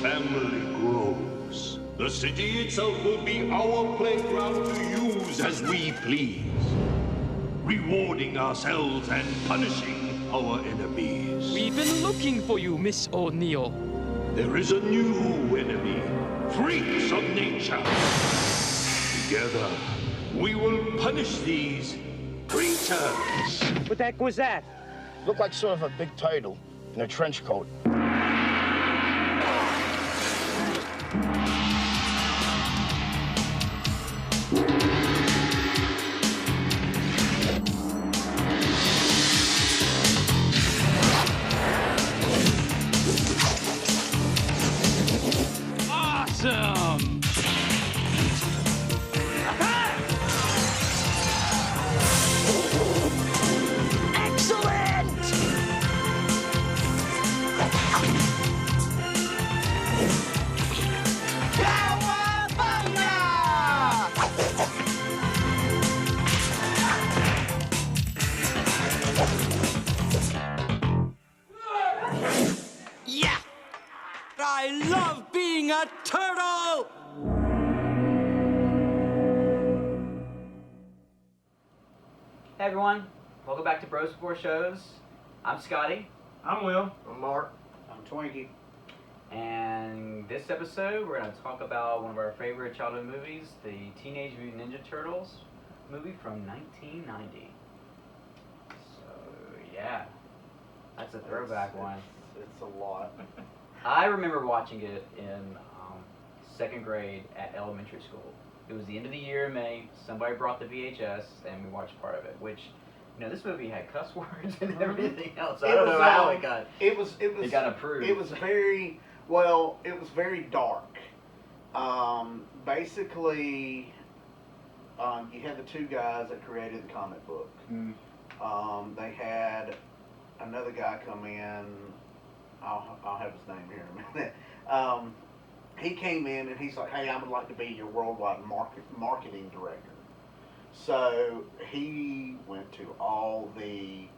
family grows, the city itself will be our playground to use as we please, rewarding ourselves and punishing our enemies. We've been looking for you, Miss O'Neill. There is a new enemy, freaks of nature. Together, we will punish these creatures. What the heck was that? Looked like sort of a big turtle in a trench coat. Awesome! Excellent! Yeah! I love being a turtle! Hey everyone, welcome back to Bros Before Shows. I'm Scotty. I'm Will. I'm Mark. I'm Twinkie. And this episode we're going to talk about one of our favorite childhood movies, the Teenage Mutant Ninja Turtles movie from 1990. So yeah, that's a throwback one. It's a lot. I remember watching it in second grade at elementary school. It was the end of the year in May. Somebody brought the VHS and we watched part of it, which, you know, this movie had cuss words and everything else. I don't know how it got approved. It was very dark. Basically, you had the two guys that created the comic book. They had another guy come in. I'll have his name here in a minute. He came in and he's like, "Hey, I would like to be your worldwide marketing director." So he went to all the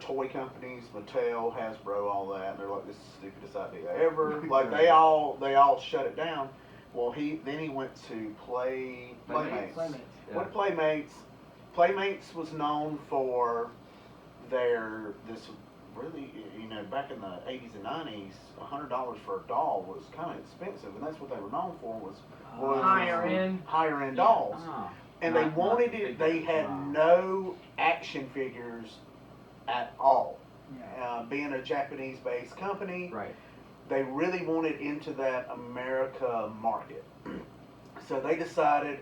toy companies, Mattel, Hasbro, all that, and they're like, "This is the stupidest idea ever." Like they all shut it down. Well, he went to Playmates. Yeah. What Playmates? Playmates was known for this really, you know, back in the 80s and 90s, $100 for a doll was kind of expensive, and that's what they were known for was higher end dolls. Oh. And they wanted it. They had no action figures at all. Being a Japanese-based company, Right. they really wanted into that America market. So they decided,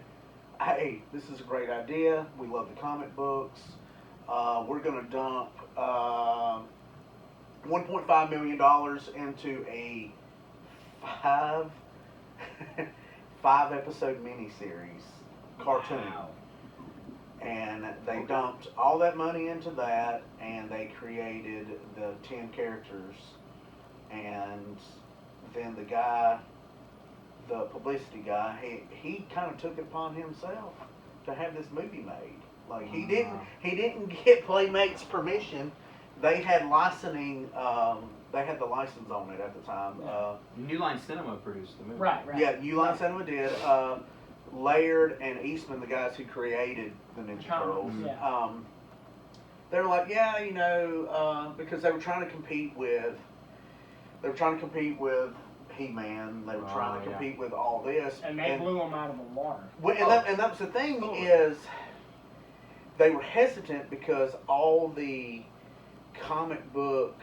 hey, this is a great idea. We love the comic books. We're going to dump $1.5 million into a five episode miniseries cartoon. Wow. And they dumped all that money into that, and they created the 10 characters. And then the guy, the publicity guy, he kind of took it upon himself to have this movie made. Like he didn't get Playmates permission. They had licensing. They had the license on it at the time. New Line Cinema produced the movie. Right. Yeah, New Line Cinema did. Laird and Eastman, the guys who created the Ninja Turtles, they were like, yeah, you know, because they were trying to compete with He-Man. They were trying to compete with all this, And they blew them out of the water. Well, and that was the thing is, they were hesitant because all the comic book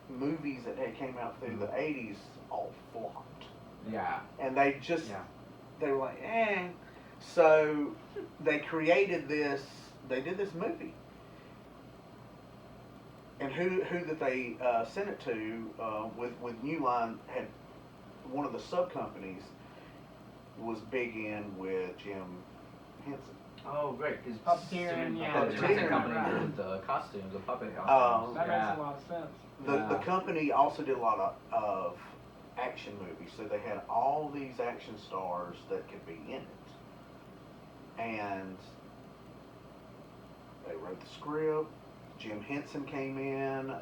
movies that had came out through the 80s all flopped. Yeah. And they just, they were like, eh. So they created this, they did this movie. And who that they sent it to with New Line had one of the sub companies was big in with Jim Henson. Oh, great. Because Puppeteering, the company did the costumes, the puppet costumes. That makes a lot of sense. The company also did a lot of action movies, so they had all these action stars that could be in it. And they wrote the script. Jim Henson came in.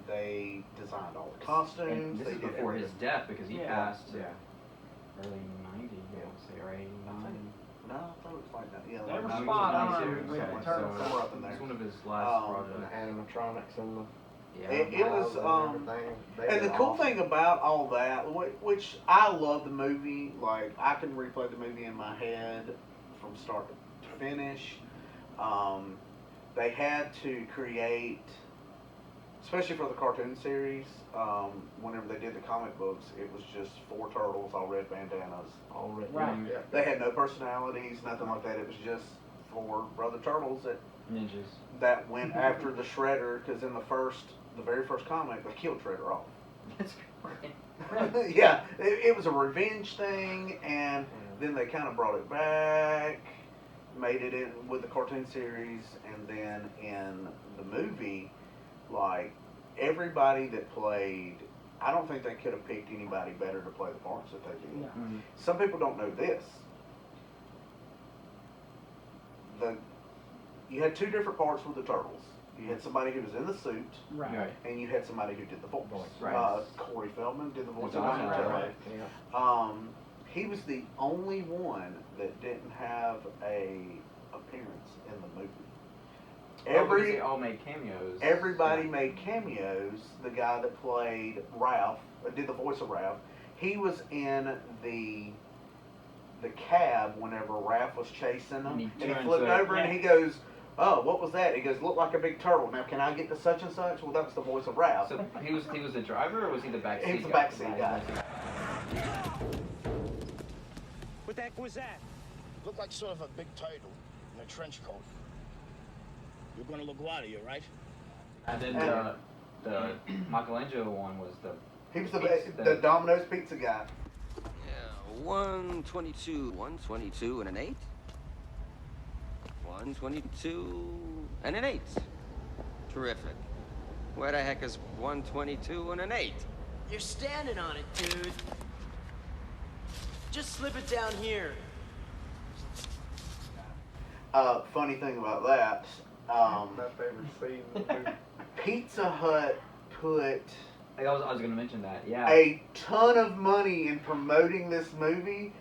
They designed all the And costumes. this They is did before his everything. death because he Yeah. passed Yeah. early 90s, I would say, or 89. No, I thought it was like that. Yeah, They like were 90s, spot on 92. with Okay, the turtles. so Somewhere up in there. it's one of his last Um, And the projects. animatronics and the Yeah. It was, miles and everything. They and the were cool awesome. thing about all that, which I love the movie, like I can replay the movie in my head from start to finish. They had to create, especially for the cartoon series, whenever they did the comic books, it was just 4 turtles, all red bandanas, all red. Right. Yeah. They had no personalities, nothing like that. It was just 4 brother turtles Ninjas. that went after the Shredder, because in the very first comic, they killed Shredder off. That's great. Yeah, it was a revenge thing, and then they kind of brought it back, made it in with the cartoon series, and then in the movie, like, everybody that played, I don't think they could have picked anybody better to play the parts that they did. Yeah. Mhm. Some people don't know this. You had 2 different parts with the Turtles. You had somebody who was in the suit, Right. Right. and you had somebody who did the voice. Right. Corey Feldman did the voice of Domino, Domino. right. Yeah. He was the only one that didn't have a appearance in the movie. Because they all made cameos. Everybody made cameos. The guy that played Ralph, did the voice of Ralph, he was in the cab whenever Ralph was chasing him, And he and he turns flipped up. over and he goes, "Oh, what was that?" He goes, "Looked like a big turtle. Now, can I get to such and such?" Well, that was the voice of Ralph. So he was the driver, or was he the backseat He was the guy? backseat guy. What the heck was that? Looked like sort of a big turtle in a trench coat. You're gonna LaGuardia, right? And then the Michelangelo one was the. He was Pizza. the Domino's Pizza Guy. Yeah, 122, 122 and an 8. 122 and an 8. Terrific. Where the heck is 122 and an 8? You're standing on it, dude. Just slip it down here. Funny thing about that, My favorite scene in the movie. Pizza Hut put I was gonna mention that. Yeah. a ton of money in promoting this movie,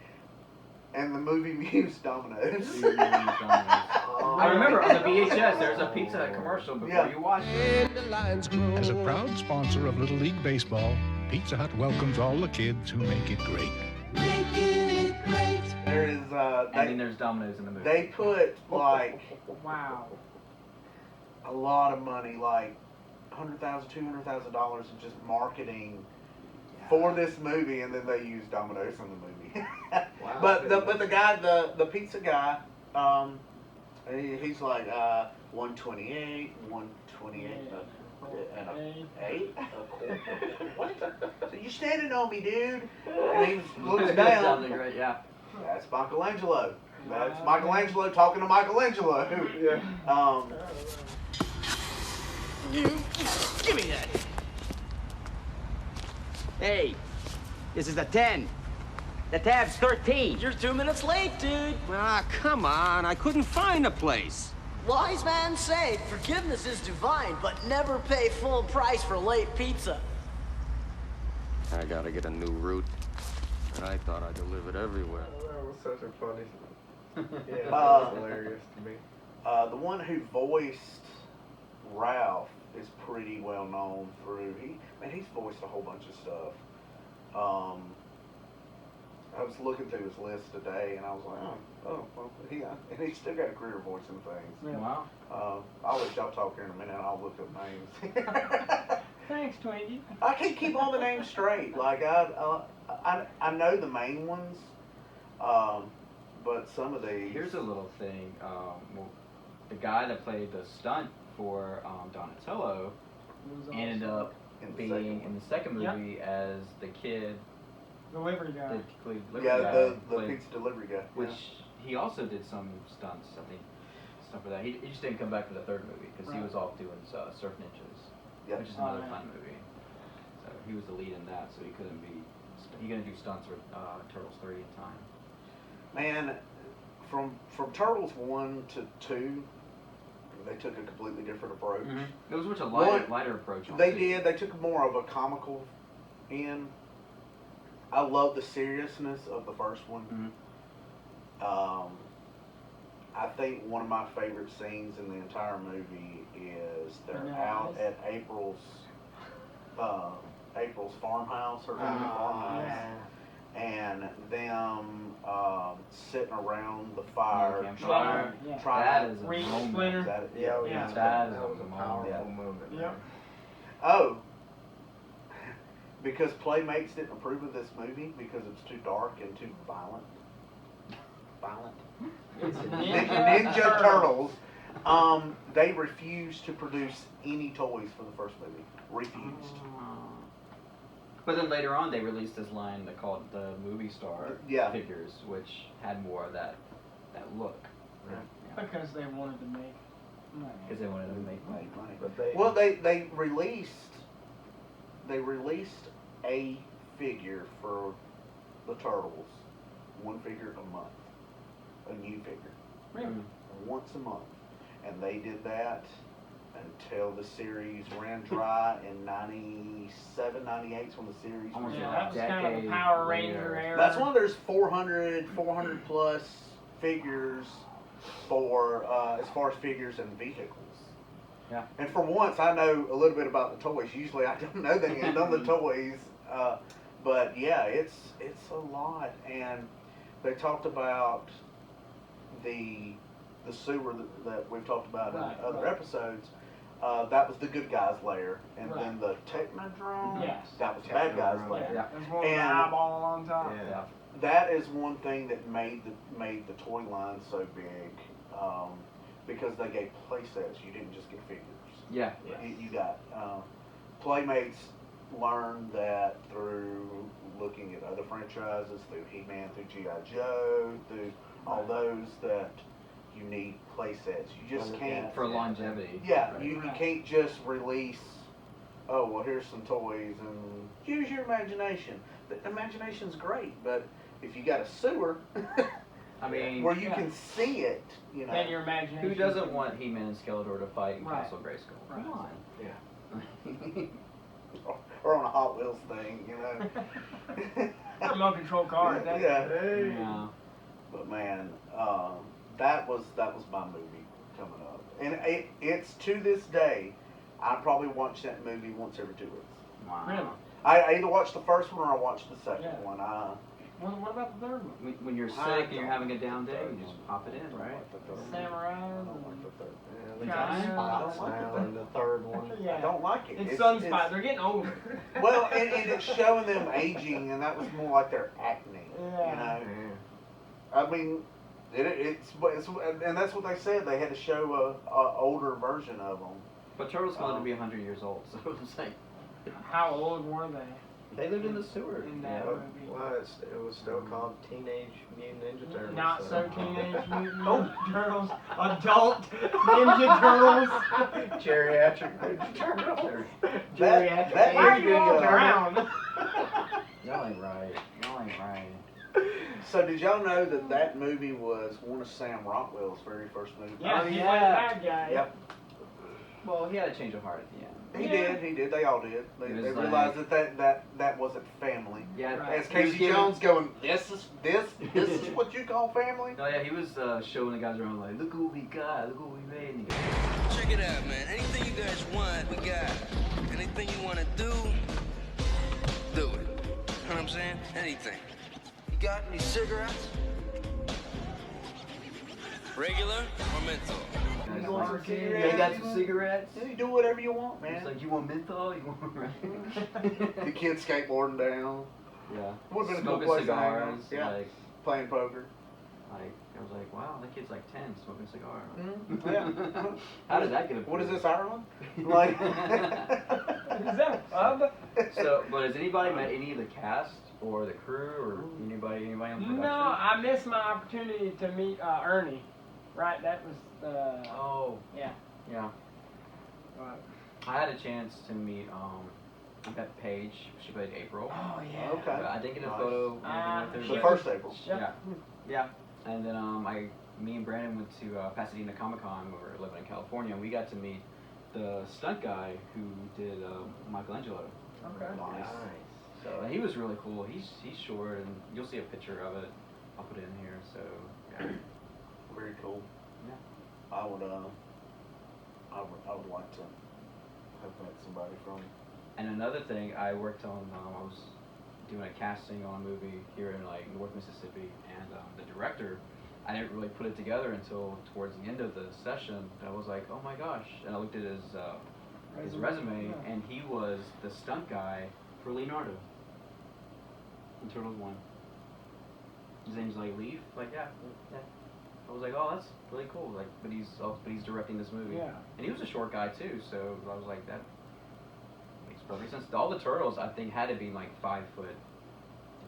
and the movie used Domino's. I remember on the VHS there's a Pizza Hut commercial before Yeah. you watch it. As a proud sponsor of Little League Baseball, Pizza Hut welcomes all the kids who make it great. There is And then there's Domino's in the movie. they put like Wow. a lot of money, like $100,000, $200,000 in just marketing for this movie, and then they used Domino's in the movie. Wow. But the guy, the pizza guy, he's like 128, 128, and a 8. What? So you're standing on me, dude. And he looks Sounds down. great, yeah. That's Michelangelo. That's Michelangelo talking to Michelangelo. Yeah. Give me that. Hey, this is a 10. The tab's 13. You're 2 minutes late, dude. Ah, come on. I couldn't find a place. Wise man say forgiveness is divine, but never pay full price for late pizza. I gotta get a new route. And I thought I delivered everywhere. That was such a funny scene. Yeah, that Uh, was hilarious to me. The one who voiced Ralph is pretty well known through he's voiced a whole bunch of stuff. I was looking through his list today, and I was like, well, and he's still got a career voicing things. Yeah. Wow. I'll let y'all talk here in a minute, and I'll look up names. Thanks, Twinkie. I can't keep all the names straight. Like I know the main ones, but some of these. Here's a little thing. Well, the guy that played the stunt for Donatello ended up In the being second in one. the second movie as the kid, Delivery guy. the Yeah, guy the played- pizza delivery guy. which he also did some stunts, I think, stuff for that. He just didn't come back for the third movie because he Right. was off doing Surf Ninjas, Yeah. which is another yeah. fun movie. So he was the lead in that, so he couldn't be. He couldn't do stunts for Turtles 3 in time. Man, from Turtles 1 to 2, They took a completely different approach. It was much a lighter approach. They did. They took more of a comical in. I love the seriousness of the first one. I think one of my favorite scenes in the entire movie is they're out at April's farmhouse, her farmhouse, and them sitting around the fire trying that is a Read moment. Splinter. That That was a powerful moment. Yep. Oh, because Playmates didn't approve of this movie because it's too dark and too violent. It's Ninja Turtles. They refused to produce any toys for the first movie. Refused. But then later on, they released this line they called the movie star figures, which had more of that look. Because they wanted to make money. Because they wanted to make money. But they, Well, they released a figure for the Turtles, one figure a month, a new figure, Really? once a month, and they did that until the series ran dry in 97, 98 when the series ran Yeah, dry. that was kind of a Power Ranger era. That's one of those 400 plus figures for as far as figures and vehicles. Yeah. And for once, I know a little bit about the toys. Usually, I don't know none of the toys. But yeah, it's a lot. And they talked about the sewer that we've talked about in other episodes. That was the good guys layer, and then the Technodrome. Yes. That was the bad guys layer. Yeah. There's one with the eyeball on top. Yeah. That is one thing that made the toy line so big, because they gave play sets. You didn't just get figures. Yeah. You got Playmates learned that through looking at other franchises, through He-Man, through G.I. Joe, through all those, that you need play sets. You just can't for longevity. Yeah, right. you can't just release. Oh well, here's some toys and use your imagination. The imagination's great, but if you got a sewer, I mean, where you can see it, you know. And your imagination. Who doesn't want He-Man and Skeletor to fight in Right. Castle Grayskull? Right. Come on. Yeah. or on a Hot Wheels thing, you know. Remote control car. That's Yeah. But man, that was my movie coming up, and it's to this day, I probably watch that movie once every 2 weeks. Wow. Really? I either watch the first one or I watch the second one. What about the third one? When you're sick and you're having a down day, you just pop it in, right? Samurai. I don't like the third. Yeah, The third one. Yeah. I don't like it. It's Sunspot. They're getting older. Well, and it's showing them aging, and that was more like their acne. Yeah. You know. I mean, it's and that's what they said. They had to show a older version of them. But Turtles wanted to be 100 years old, so it was like. How old were they? They lived in the sewer. In that movie. Well, it was still called Teenage Mutant Ninja Turtles. Not so Teenage Mutant Ninja Turtles. Adult Ninja Turtles. Geriatric Ninja Turtles. Geriatric. That Why are you walking around? Y'all ain't right. Y'all ain't right. So did y'all know that movie was one of Sam Rockwell's very first movies? Yeah, he played the bad guy. Yep. Well, he had a change of heart at the end. He did. They all did. They realized that wasn't family. Yeah. As Casey Jones going, this is what you call family? Oh yeah, he was showing the guys around like, look what we got, look what we made. And he goes, check it out, man. Anything you guys want, we got. Anything you want to do it. You know what I'm saying? Anything. You got any cigarettes? Regular or menthol? You want some you cigarettes? got some cigarettes? Yeah, you do whatever you want, man. It's like, you want menthol? You want The kids skateboarding down. Yeah. Would have been a cool Smoking place to hang out. cigars. Yeah. Like, Playing poker. I was like, wow, that kid's like 10 smoking a cigar. Yeah. How did that get What is approved? this, Ireland? Like. Is that a pub? So, but has anybody met any of the cast or the crew or anybody on production? No, I missed my opportunity to meet Ernie. Right, that was Oh. yeah. Yeah. I had a chance to meet I met Paige. She played April. Oh yeah. Okay. But I didn't get a photo. The first April. Yeah. Yeah. And then I me and Brandon went to Pasadena Comic-Con when we were living in California, and we got to meet the stunt guy who did Michelangelo. Okay. Nice. So and he was really cool. He's short, and you'll see a picture of it. I'll put it in here. So yeah. Very cool. Yeah. I would like to have met somebody from. And another thing, I worked on. I was doing a casting on a movie here in like North Mississippi, and the director, I didn't really put it together until towards the end of the session. I was like, oh my gosh! And I looked at his resume, and he was the stunt guy for Leonardo in Turtles 1. His name's like Leaf. Like yeah. I was like, oh, that's really cool. Like, but he's directing this movie. Yeah. And he was a short guy too, so I was like, that makes perfect sense. All the turtles, I think, had to be like 5'3"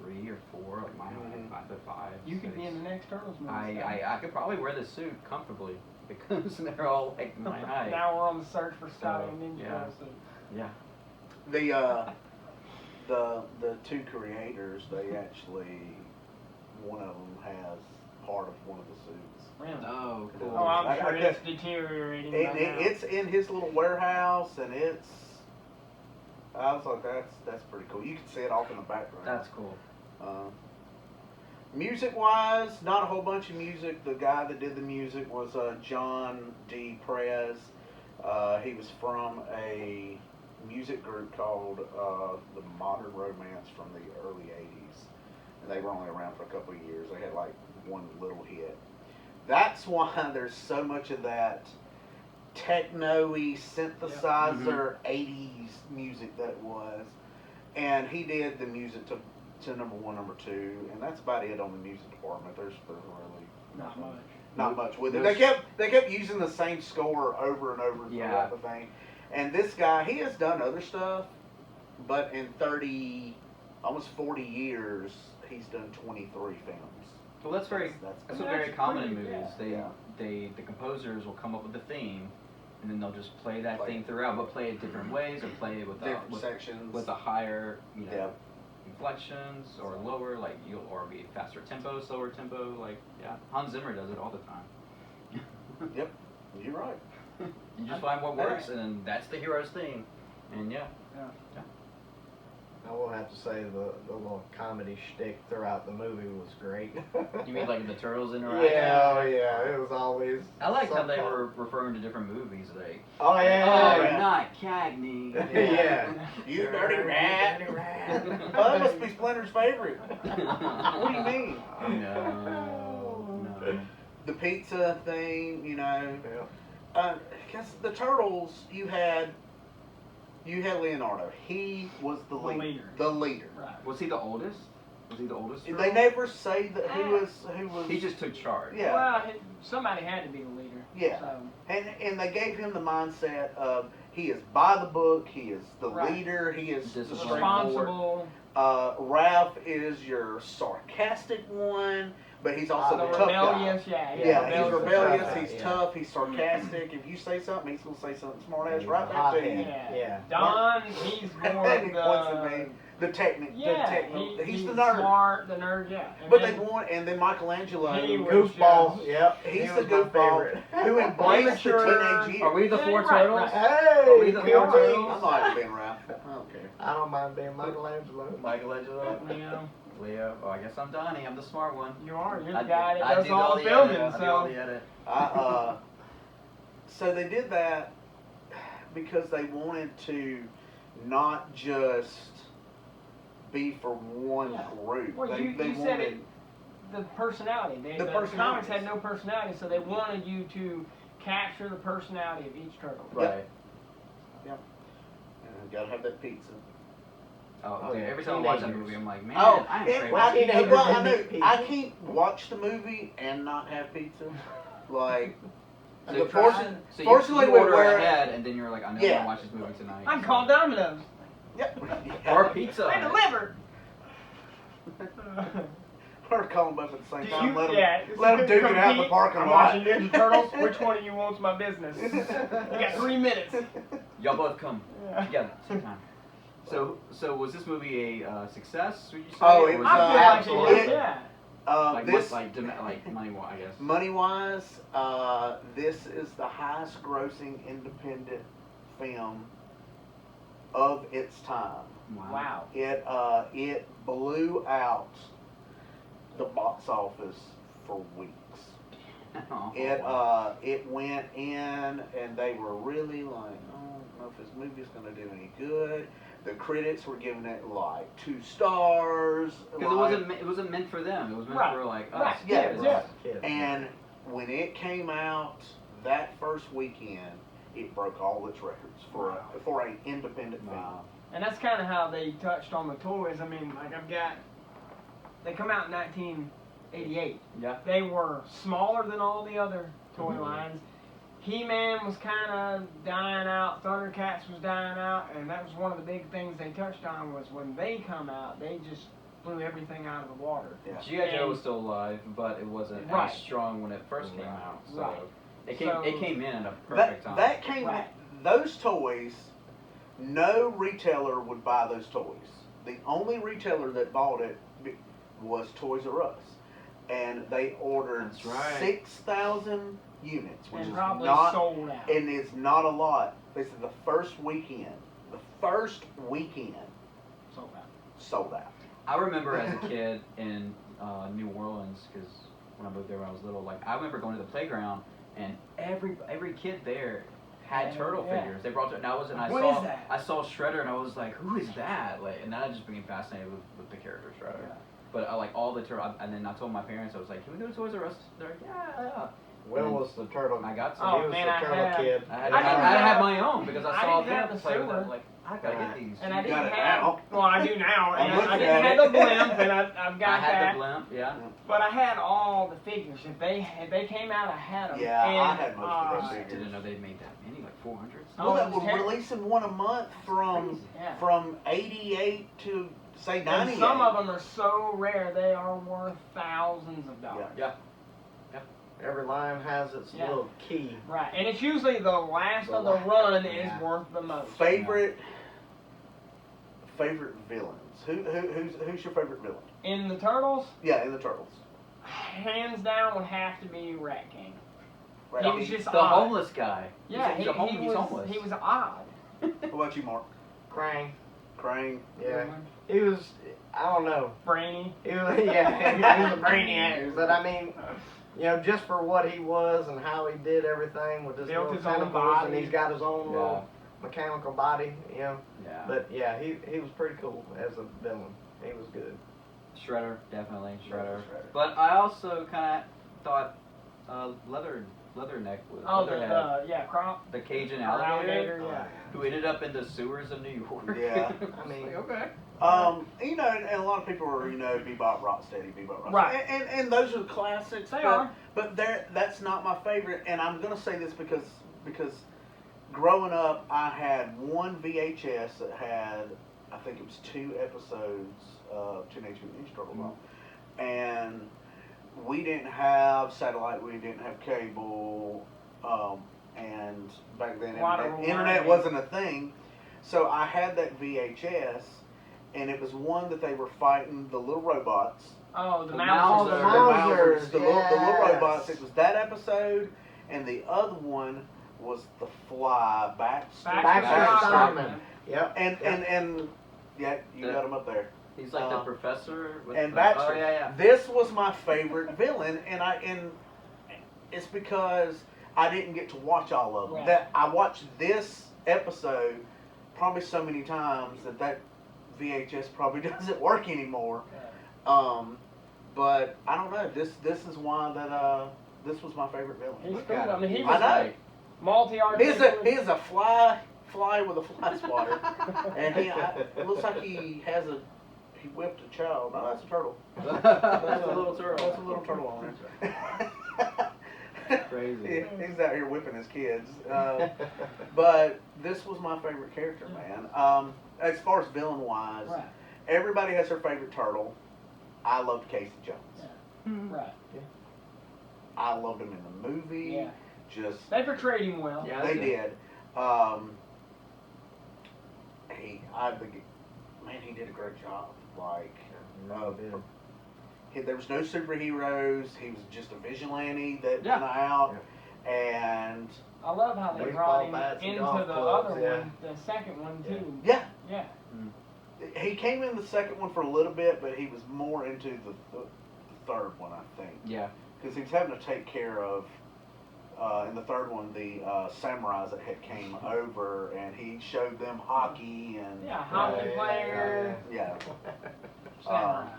or 4. Like mine was like 5'5". You could be in the next Turtles movie. I could probably wear the suit comfortably because they're all like my height. Now we're on the search for Scotty and Ninja yeah. Turtle suit. Yeah. The two creators, they actually, one of them has part of one of the suits. Really? Oh, cool. Oh, I'm sure it's deteriorating right now. It's in his little warehouse, and I was like, that's pretty cool. You can see it off in the background. That's cool. Music-wise, not a whole bunch of music. The guy that did the music was John D. Perez. He was from a music group called the Modern Romance from the early 80s. And they were only around for a couple of years. They had like one little hit. That's why there's so much of that techno-y synthesizer 80s music that was. And he did the music to number 1, number 2, and that's about it on the music department. There's really not much with it. They kept using the same score over and over throughout the thing. And this guy, he has done other stuff, but in almost 40 years, he's done 23 films. Well, that's very common in movies. Yeah. The composers will come up with a theme, and then they'll just play that theme throughout, but play it different ways, or play it with sections, with a higher, inflections, or lower, or be faster tempo, slower tempo. Hans Zimmer does it all the time. Yep, you're right. You just find what works, and then that's the hero's theme, and yeah. I will have to say the little comedy shtick throughout the movie was great. You mean like the Turtles interact? Yeah, it was always. I liked how they were referring to different movies. Like, oh yeah, not Cagney. Yeah. You dirty rat. Oh, that must be Splinter's favorite. What do you mean? No. The pizza thing, because the Turtles, you had Leonardo. He was the leader. The leader. Right. Was he the oldest? Turtle? They never say that who was. He just took charge. Yeah. Well, somebody had to be the leader. Yeah. So. And they gave him the mindset of he is by the book. He is the leader. He is responsible. Raph is your sarcastic one. But he's also the tough rebellious, guy. Yeah, he's rebellious, he's tough, he's sarcastic. If you say something, he's going to say something smart ass right back to you. Yeah. Don, he's more the technique. He's the nerd. Smart, the nerd, yeah. But and then Michelangelo, goofball. Yep. He's the goofball who embraced the teenage years. Are we the 4 turtles? Hey, are we the 4 turtles? I'm not being Raph. I don't care. I don't mind being Michelangelo. Leo. Oh, I guess I'm Donnie. I'm the smart one. You are. You're the guy that does all the filming. I do all the edit. So they did that because they wanted to not just be for one group. Well, you said it. The personality. The comics had no personality, so they wanted you to capture the personality of each turtle. Right. Yep. And gotta have that pizza. Oh, yeah. Every time I watch that movie, I'm like, man, I can't watch the movie and not have pizza. Like, fortunately, you order ahead, and then you're like, I know I'm gonna watch this movie tonight. I'm called Domino's. Yep. Or pizza. They delivered. Or call them up at the same time. Let them duke it out in the parking lot. I'm watching Ninja Turtles. Which one of you wants my business? You got 3 minutes. Y'all both come together same time. So was this movie a success? Would you say? Oh, it was Like this, like money, I guess. money-wise, this is the highest-grossing independent film of its time. Wow. It blew out the box office for weeks. Oh, It went in, and they were really like, oh, I don't know if this movie's going to do any good. The critics were giving it like 2 stars. Because it wasn't meant for them. It was meant for like us. Yeah. And when it came out that first weekend, it broke all its records for an independent film. And that's kind of how they touched on the toys. I mean, like they come out in 1988. Yeah. They were smaller than all the other toy lines. He-Man was kind of dying out. Thundercats was dying out, and that was one of the big things they touched on was when they come out, they just blew everything out of the water. Yeah. G.I. Joe was still alive, but it wasn't as strong when it first came out. So it came in at a perfect time. That came in, those toys. No retailer would buy those toys. The only retailer that bought it was Toys R Us, and they ordered 6,000 units, which and is probably not sold out. and it's not a lot. This is the first weekend. Sold out. I remember as a kid in New Orleans, because when I moved there when I was little, like I remember going to the playground and every kid there had turtle figures. They brought and I saw Shredder and I was like, who is that? Like, and then I just became fascinated with the character Shredder. Yeah. But I like all the turtle, and then I told my parents, I was like, can we go to Toys R Us? They're like, yeah. Will was the turtle. I got some. He was the turtle kid. I had to have my own because I saw them play with them. Like, I gotta get these. And I didn't have. Well, I do now. And I looking didn't at have the blimp, and I've got that. I had the blimp, yeah. But I had all the figures. If they came out, I had them. Yeah, and, I had most of those I figures. didn't know they made that many, like 400. Well, that was releasing one a month from 88 to say 98. And some of them are so rare they are worth thousands of dollars. Yeah. Every line has its little key. Right, and it's usually the last of the run is worth the most. Favorite villains. Who's your favorite villain? In the Turtles? Yeah, in the Turtles. Hands down would have to be Rat King. Rat He King. was just the odd. homeless guy. Yeah, he's homeless. He was odd. What about you, Mark? Krang. Yeah. He was, I don't know. Brainy. He was, he was a brainiac. But I mean, you know, just for what he was and how he did everything with his Built little his own tentacles, body. and he's got his own little mechanical body, you know. Yeah. But yeah, he was pretty cool as a villain. He was good. Shredder, definitely Shredder. But I also kind of thought Leatherneck was Crop. the Cajun alligator, who ended up in the sewers of New York. Yeah. I mean, okay. You know, and a lot of people are, you know, Bebop, Rocksteady, Bebop, Rocksteady. Right. And those are classics. They are. But that's not my favorite, and I'm going to say this because growing up, I had one VHS that had, I think it was 2 episodes of Teenage Mutant Ninja Turtles on. And we didn't have satellite, we didn't have cable, and back then internet wasn't a thing. So I had that VHS, and it was one that they were fighting the little robots. Oh, the Mousers. The little robots. It was that episode, and the other one was the Fly Baxter Simon. Yep. And you got him up there. He's like the professor. And Baxter. This was my favorite villain, and it's because I didn't get to watch all of them. Right. That I watched this episode probably so many times that VHS probably doesn't work anymore. But I don't know. This is why this was my favorite villain. He's cool. I mean, he was like multi-articulate. He is a fly with a fly swatter, and it looks like he whipped a child. No, that's a turtle. That's a little turtle. That's a little turtle on there. Crazy. He's out here whipping his kids. But this was my favorite character, man. As far as villain-wise, everybody has their favorite turtle. I loved Casey Jones. Right. I loved him in the movie. Yeah. Just they portrayed him well. Yeah, they did. He did a great job. Like, there was no superheroes. He was just a vigilante that went out, and I love how they brought him into the other yeah. one, the second one too. Yeah. Yeah. He came in the second one for a little bit, but he was more into the third one, I think. Yeah. Because he was having to take care of, in the third one, the samurais that had came over, and he showed them hockey and... Yeah, hockey player. Yeah. Samurais.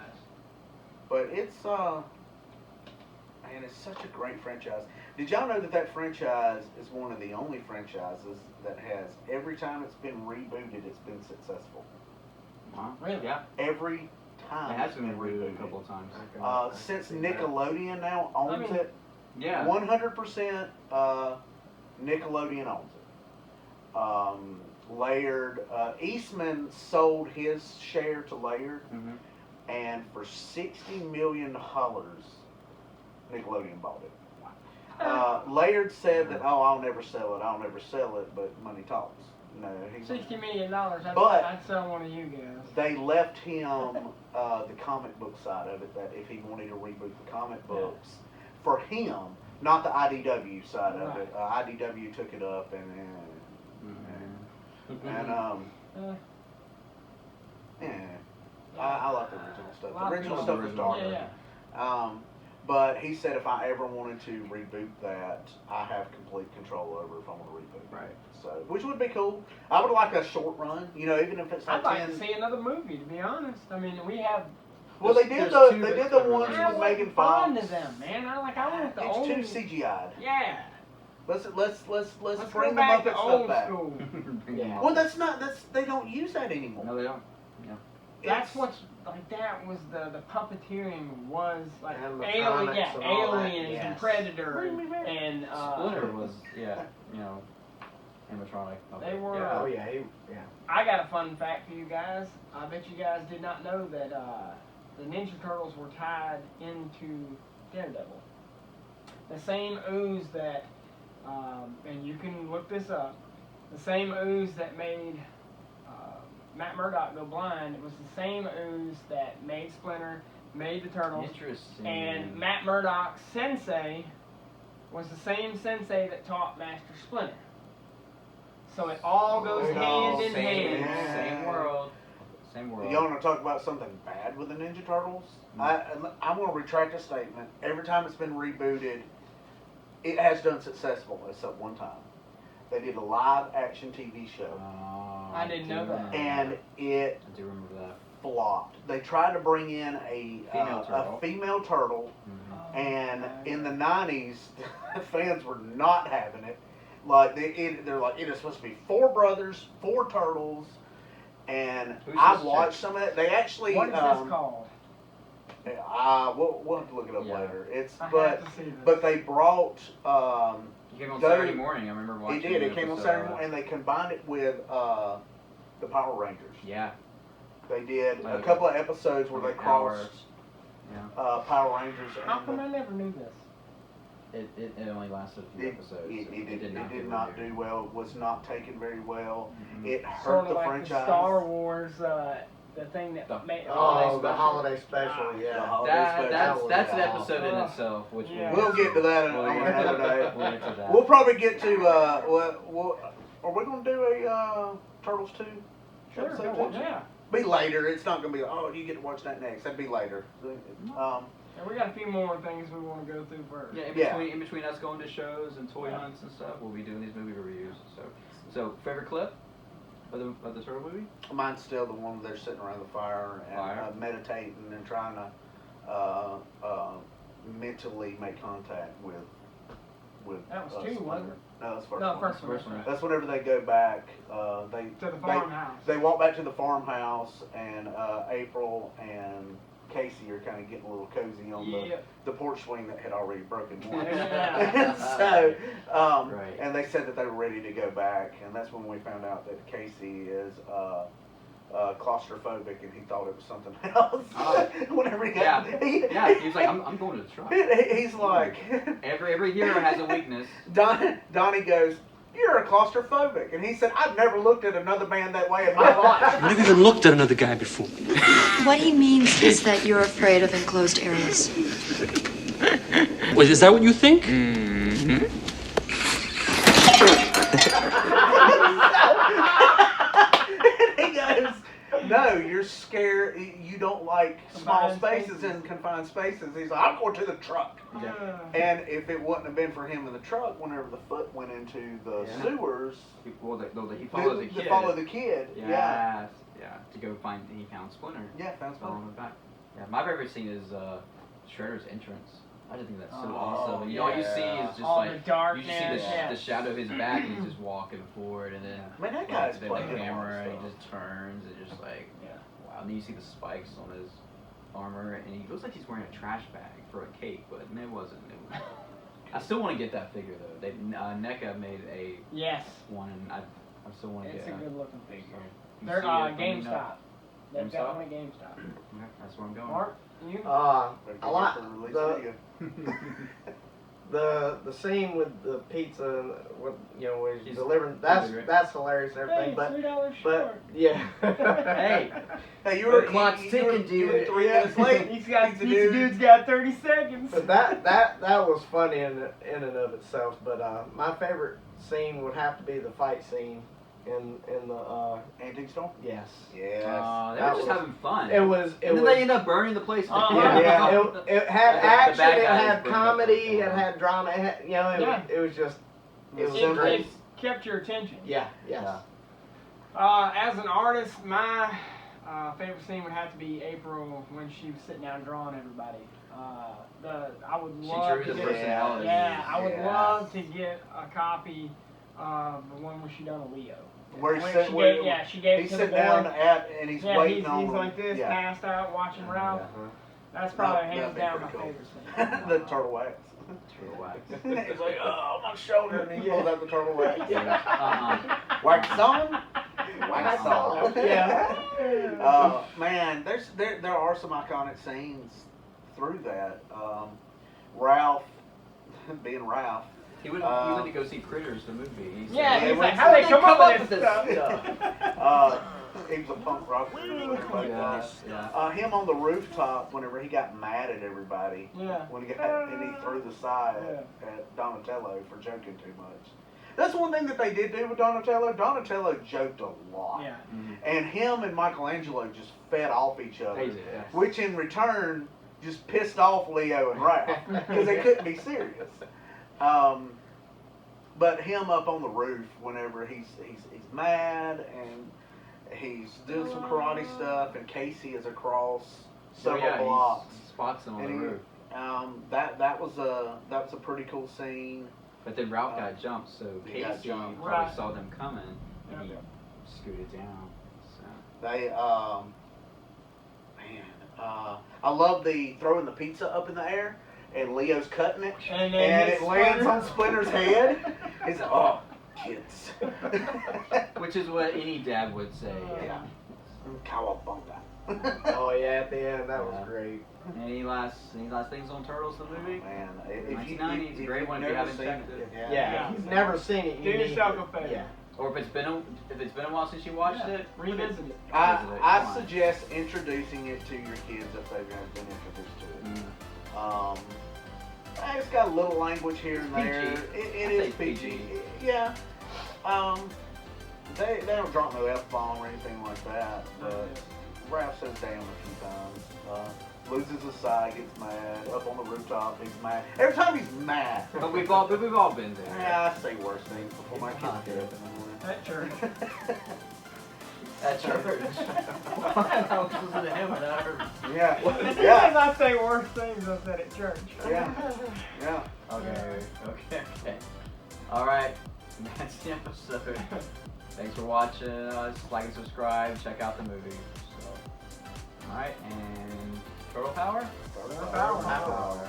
But it's, man, it's such a great franchise. Did y'all know that franchise is one of the only franchises that has, every time it's been rebooted, it's been successful? Really? Yeah. Every time. It has been rebooted a couple of times. Since Nickelodeon now owns it, yeah, 100% Nickelodeon owns it. Laird, Eastman sold his share to Laird, and for $60 million, Nickelodeon bought it. Laird said that, I'll never sell it, but money talks. No, $60 million. I'd sell one of you guys. They left him the comic book side of it, that if he wanted to reboot the comic books, for him, not the IDW side of it. IDW took it up and I like the original stuff. The original stuff was darker. But he said if I ever wanted to reboot that, I have complete control over if I want to reboot. Right. So, which would be cool. I would like a short run, even if it's I'd like like to see another movie, to be honest. I mean, we have. Well, they did the ones with Megan Fox. Fond of them, man. I want the it's old. too CGI'd. Yeah. Let's go bring the back Muppet to stuff old back. school. Well, they don't use that anymore. No, they don't. Yeah. That's what's like. That was the puppeteering was like animatronics aliens and and Predator and Splinter was animatronic. They were. Yeah. I got a fun fact for you guys. I bet you guys did not know that the Ninja Turtles were tied into Daredevil. The same ooze that, and you can look this up, the same ooze that made Matt Murdock go blind, it was the same ooze that made Splinter, made the Turtles. Interesting. And Matt Murdock's sensei was the same sensei that taught Master Splinter. So it all goes hand in hand. Same world. Y'all want to talk about something bad with the Ninja Turtles? I'm going to retract a statement. Every time it's been rebooted, it has done successful, except one time. They did a live action TV show. I didn't know that. And it I do remember that. flopped. They tried to bring in a female turtle, and in the 90s, fans were not having it. Like they're like, it is supposed to be 4 brothers, 4 turtles, and I watched some of it. They actually what is this called? We'll have to look it up later. But they brought. It came on Saturday morning. I remember watching. It did. It came on Saturday morning, and they combined it with the Power Rangers. Yeah. They did a couple of episodes where they crossed Power Rangers. How come I never knew this? It only lasted a few episodes. It did not do well. Was not taken very well. It hurt Sort of the like franchise. The Star Wars, the thing that made the holiday special. Yeah. That's an episode in itself. Which we'll get to that another day. We'll probably get to. Are we going to do a Turtles 2? Sure. Yeah. Be later. It's not going to be. You get to watch that next. That'd be later. And we got a few more things we want to go through first. Yeah, in between us going to shows and toy hunts and stuff, we'll be doing these movie reviews. So favorite clip of the Turtle movie? Mine's still the one where they're sitting around the fire and meditating and trying to mentally make contact with. That was 2, wasn't it? No, that's first. No, one. first one. That's whenever they go back. To the farmhouse. They walk back to the farmhouse, and April and Casey are kind of getting a little cozy on the porch swing that had already broken once. So, and they said that they were ready to go back, and that's when we found out that Casey is claustrophobic, and he thought it was something else. Whenever he was like, I'm going to the truck. He's like, every hero has a weakness. Donnie goes, you're a claustrophobic. And he said, I've never looked at another man that way in my life. I've never even looked at another guy before. What he means is that you're afraid of enclosed areas. Wait, is that what you think? And he goes, no, you're scared. You don't like small spaces and confined spaces. He's like, I'm going to the truck. Yeah. And if it wouldn't have been for him in the truck, whenever the foot went into the sewers, He followed the kid. to follow the kid. Yes. Yeah. Yeah. To go find, he found Splinter. Yeah, found Splinter. Following him back. Yeah. My favorite scene is Shredder's entrance. I just think that's so awesome. And, all you see is just all like the darkness, you just see the shadow of his back, and he's just walking forward, and then Man, that guy's the playing camera, a lot of and he just turns, and just like wow. And then you see the spikes on his armor, and he looks like he's wearing a trash bag for a cape, but it wasn't. I still want to get that figure though. They NECA made a one, and I still want to get. It's a good looking figure. You They're see it, GameStop. They've GameStop? got one at GameStop. Yeah, that's where I'm going. Mark, you? I like the scene with the pizza and what where he's delivering. That's hilarious and everything. But yeah. Hey, you were clock's ticking, dude. 3 minutes late. Pizza dude's got 30 seconds. But that was funny in and of itself. But my favorite scene would have to be the fight scene in the Antique Store. Yes. Yes. They were just having fun. It was. And then they end up burning the place down. Yeah. It had action. bad It guys had bring comedy. It had drama. It had, it was just. It was It kept your attention. Yeah. Yes. As an artist, my favorite scene would have to be April when she was sitting down drawing everybody. I would love She drew to the get, personality. I would love to get a copy of the one where she done a Leo. Where When she she gave it he's to the sitting boy. down and he's waiting on he's them. like this, passed out, watching Ralph. That's probably hands down my favorite scene. The turtle wax. Turtle wax. It's like, oh, my shoulder, and he pulls out the turtle wax. Wax on? Wax on. Yeah. Man, there are some iconic scenes through that. Ralph, being Ralph. He went to go see Critters, the movie. He's like, how they come up with this stuff? He was a punk rocker. Him on the rooftop whenever he got mad at everybody. Yeah. When he threw the sigh at Donatello for joking too much. That's one thing that they did do with Donatello. Donatello joked a lot. Yeah. And him and Michelangelo just fed off each other. Which in return just pissed off Leo and Ralph. Because they couldn't be serious. But him up on the roof whenever he's mad and he's doing some karate stuff and Casey is across several blocks. He spots him on the roof. That was a pretty cool scene. But then Ralph got jumped, so Casey probably saw them coming and he scooted down. So. They I love the throwing the pizza up in the air. And Leo's cutting it, and it lands on Splinter's head. He's like, oh, kids. Which is what any dad would say. Yeah. Cowabunga. Oh yeah, at the end that was great. Any last things on Turtles the movie? Man, 1990, it's a great one if you haven't checked it. Yeah, if you've never seen it, do yourself a favor. Yeah. Or if it's been a while since you watched it, revisit it. I suggest introducing it to your kids if they've never been introduced to it. It's got a little language here and there. It is PG. Yeah. They don't drop no F-bomb or anything like that. But Raph says damn a few times. Loses his side, gets mad. Up on the rooftop, he's mad. Every time he's mad. But we've all been there. Yeah, I say worse things before my kids get up in the morning. At church. At church. I was listening to him and I heard. Yeah. As soon as I say worse things, I said at church. Yeah. Okay. All right. That's the episode. Thanks for watching us. Like and subscribe. Check out the movie. So, all right, and Turtle Power. Turtle Power.